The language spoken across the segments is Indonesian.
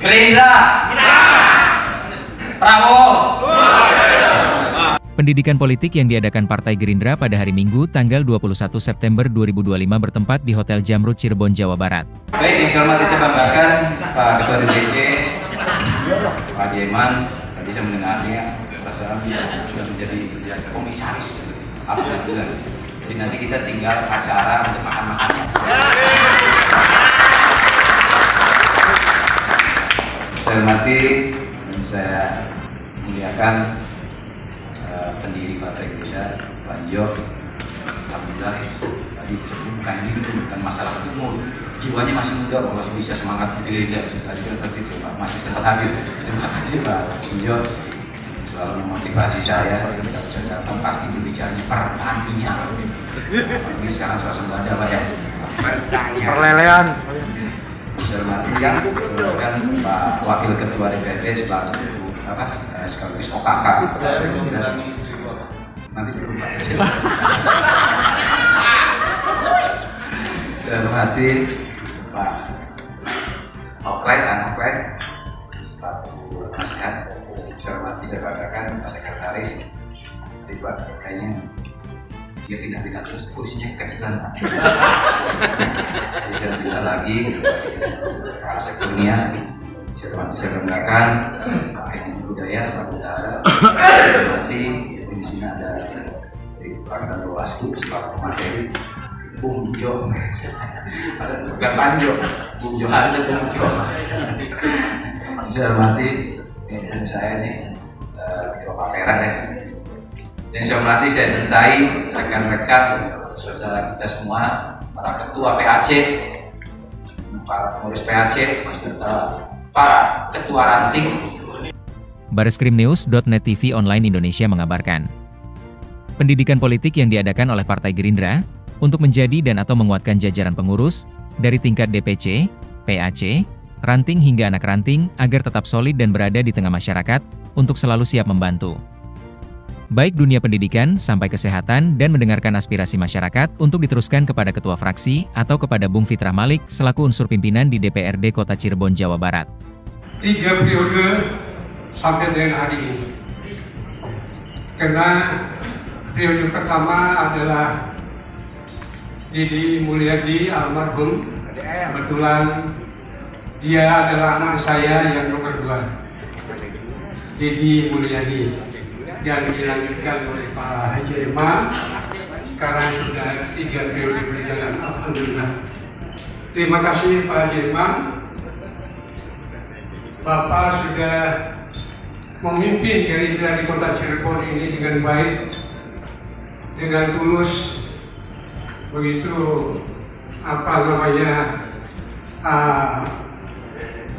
Gerindra. Prabowo. Pendidikan politik yang diadakan Partai Gerindra pada hari Minggu tanggal 21 September 2025 bertempat di Hotel Jamrut Cirebon, Jawa Barat. Baik, yang saya hormati saya banggakan Pak Ketua DPC, Pak Jeman, tadi saya mendengarnya, perasaan sudah menjadi komisaris. Alhamdulillah. Jadi nanti kita tinggal acara untuk makan-makannya. Saya hormati dan saya muliakan pendiri Partai Gerindra, Pak Jo. Alhamdulillah tadi disebutkan ini bukan masalah umur, jiwanya masih muda, masih bisa semangat Gerindra. Tadi kan Pak masih sempat hadir. Terima kasih Pak Jo, selalu memotivasi saya. Saya datang pasti berbicara pertanian. Ini sekarang suasana Pak ya. Perlelean. Saya hormati yang kan Pak Wakil Ketua DPRD selaku sekaligus OKK. Nanti belum Pak. Saya hormati Pak Oklet, Oklet selaku nasihat. Saya hormati saya banggakan Pak Sekretaris. Tiba kayaknya dia pindah-pindah terus kursinya kekecilan Pak. Saya pindah lagi Pak Sekurnia. Saya hormati saya banggakan Pak Edi Budaya selaku Utara. Saya hormati di sini ada dari Perwakilan Bawaslu selaku materi Bung Jo. Ada bukan Panjo, Bung Johan dan Bung Jo. Saya hormati dan saya nih Ketua Pak Fera ya. Dan saya hormati, saya cintai rekan-rekan saudara kita semua, para ketua PAC, para pengurus PAC, beserta para ketua ranting. Bareskrimnews.net TV Online Indonesia mengabarkan, pendidikan politik yang diadakan oleh Partai Gerindra untuk menjadi dan atau menguatkan jajaran pengurus dari tingkat DPC, PAC, ranting hingga anak ranting agar tetap solid dan berada di tengah masyarakat untuk selalu siap membantu. Baik dunia pendidikan sampai kesehatan dan mendengarkan aspirasi masyarakat untuk diteruskan kepada ketua fraksi atau kepada Bung Fitrah Malik selaku unsur pimpinan di DPRD Kota Cirebon, Jawa Barat. 3 periode sampai dengan hari ini. Karena periode pertama adalah Didi Mulyadi almarhum. Kebetulan dia adalah anak saya yang nomor 2. Didi Mulyadi. Dan dilanjutkan oleh Pak Haji Emam. Sekarang sudah 3 periode berjalan, alhamdulillah. Terima kasih Pak Haji Emam. Bapak sudah memimpin Gerindra di Kota Cirebon ini dengan baik, dengan tulus. Begitu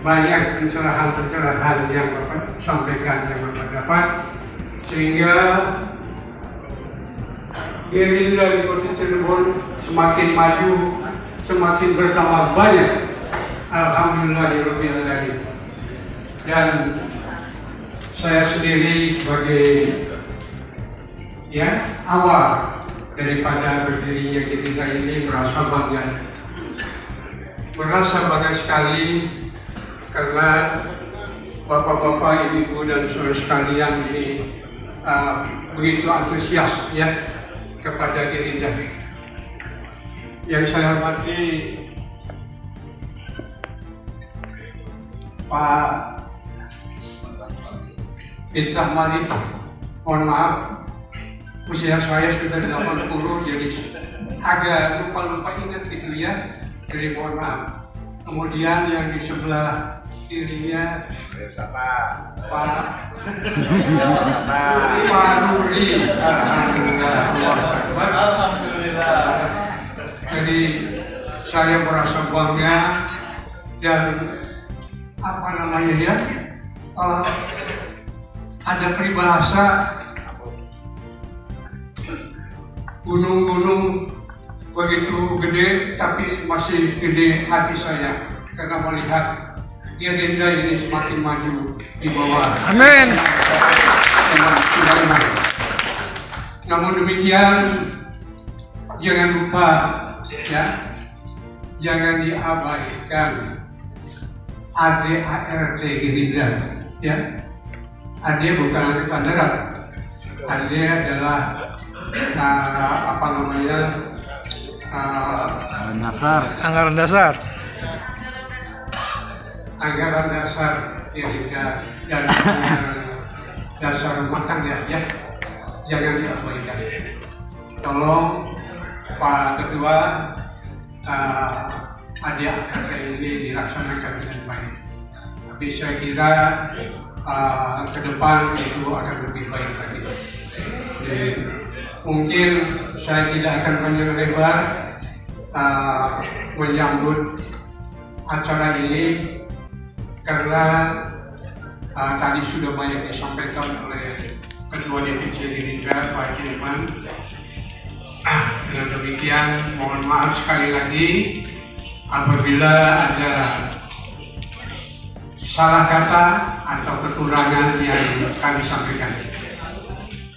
banyak pencerahan-pencerahan yang Bapak sampaikan, yang Bapak dapat, sehingga Gerindra di Kota Cirebon semakin maju, semakin bertambah banyak. Alhamdulillahirabbil alamin. Dan saya sendiri sebagai awal daripada berdirinya Gerindra ini merasa bangga sekali karena bapak-bapak, ibu-ibu dan saudara sekalian ini begitu antusias ya kepada Gerindra. Yang saya hormati Pak Fitrah Malik, mohon maaf usia saya sudah 80, jadi agak lupa ingat gitu ya, jadi mohon maaf. Kemudian yang di sebelah kirinya Pak Nuri, alhamdulillah. Jadi saya merasa bangga dan ada peribahasa gunung-gunung begitu gede tapi masih gede hati saya karena melihat Gerindra ini semakin maju di bawah. Amin. Namun demikian, jangan lupa ya, jangan diabaikan AD/ARD Gerindra, ya. AD bukan anti panderan. AD adalah Anggaran dasar. Anggaran dasar Gerindra dan dasar rumah tangga, ya. Jangan diabaikan. Tolong Pak Ketua, AD/ARD ini dilaksanakan dengan baik. Tapi saya kira ke depan itu akan lebih baik lagi. Jadi, mungkin saya tidak akan panjang lebar menyambut acara ini karena tadi sudah banyak disampaikan oleh Ketua DPC Gerindra Pak Kirman. Dengan demikian, mohon maaf sekali lagi apabila ada salah kata atau kekurangan yang kami sampaikan.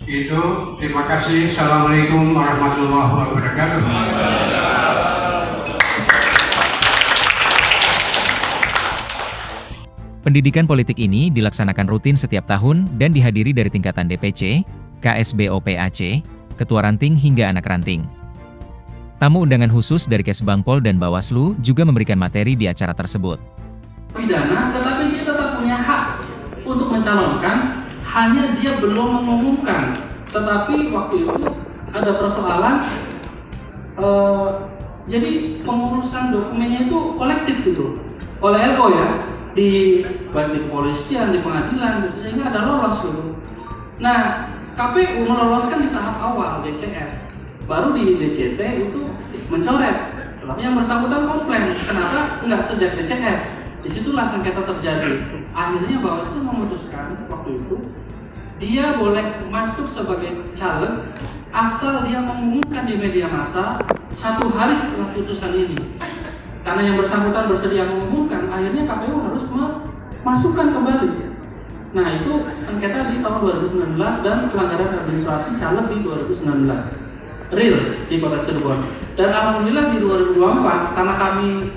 Itu, terima kasih. Assalamualaikum warahmatullahi wabarakatuh. Pendidikan politik ini dilaksanakan rutin setiap tahun dan dihadiri dari tingkatan DPC, KSBO PAC, Ketua Ranting hingga anak ranting. Tamu undangan khusus dari Kesbangpol dan Bawaslu juga memberikan materi di acara tersebut. Pidana, tetapi dia tetap punya hak untuk mencalonkan, hanya dia belum mengumumkan. Tetapi waktu itu ada persoalan, jadi pengurusan dokumennya itu kolektif gitu, oleh LO ya, baik di kepolisian, di pengadilan, gitu, sehingga ada lolos gitu. Nah, KPU meloloskan di tahap awal DCS, baru di DCT itu mencoret. Tetapi yang bersangkutan komplain, kenapa nggak sejak DCS? Disitulah sengketa terjadi. Akhirnya Bawaslu memutuskan waktu itu dia boleh masuk sebagai caleg asal dia mengumumkan di media massa 1 hari setelah putusan ini. Karena yang bersangkutan bersedia mengumumkan, akhirnya KPU harus memasukkan kembali. Nah, itu sengketa di tahun 2019 dan pelanggaran administrasi caleg di 2019. Real di Kota Cirebon. Dan alhamdulillah di 2024 karena kami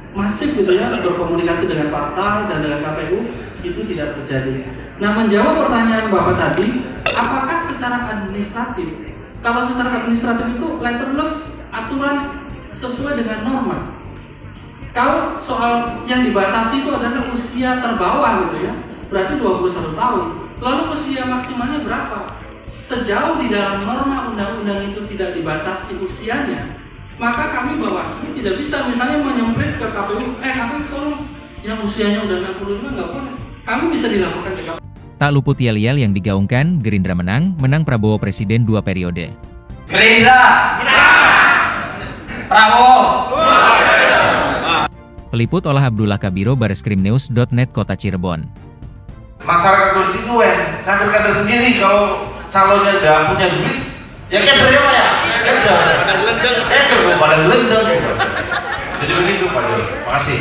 masif gitu ya berkomunikasi dengan partai dan dengan KPU, itu tidak terjadi. Nah, menjawab pertanyaan Bapak tadi, apakah secara administratif? Kalau secara administratif itu letter laws, aturan sesuai dengan norma. Kalau soal yang dibatasi itu adalah usia terbawah gitu ya, berarti 21 tahun. Lalu usia maksimalnya berapa? Sejauh di dalam norma undang-undang itu tidak dibatasi usianya, maka kami Bawaslu tidak bisa misalnya menyemprit ke KPU, KPU tolong yang usianya udah 65 nggak boleh. Kami bisa dilaporkan ke KPU. Tak luput yel-yel yang digaungkan, Gerindra menang Prabowo Presiden 2 periode. Gerindra! Prabowo! Peliput oleh Abdullah Kabiro, Bareskrimnews.net, Kota Cirebon. Masyarakat harus dituen, kader-kader sendiri kalau calonnya nggak punya duit, ya kadernya apa ya? Kader pada gelendeng. Jadi begitu Pak Jokowi. Makasih.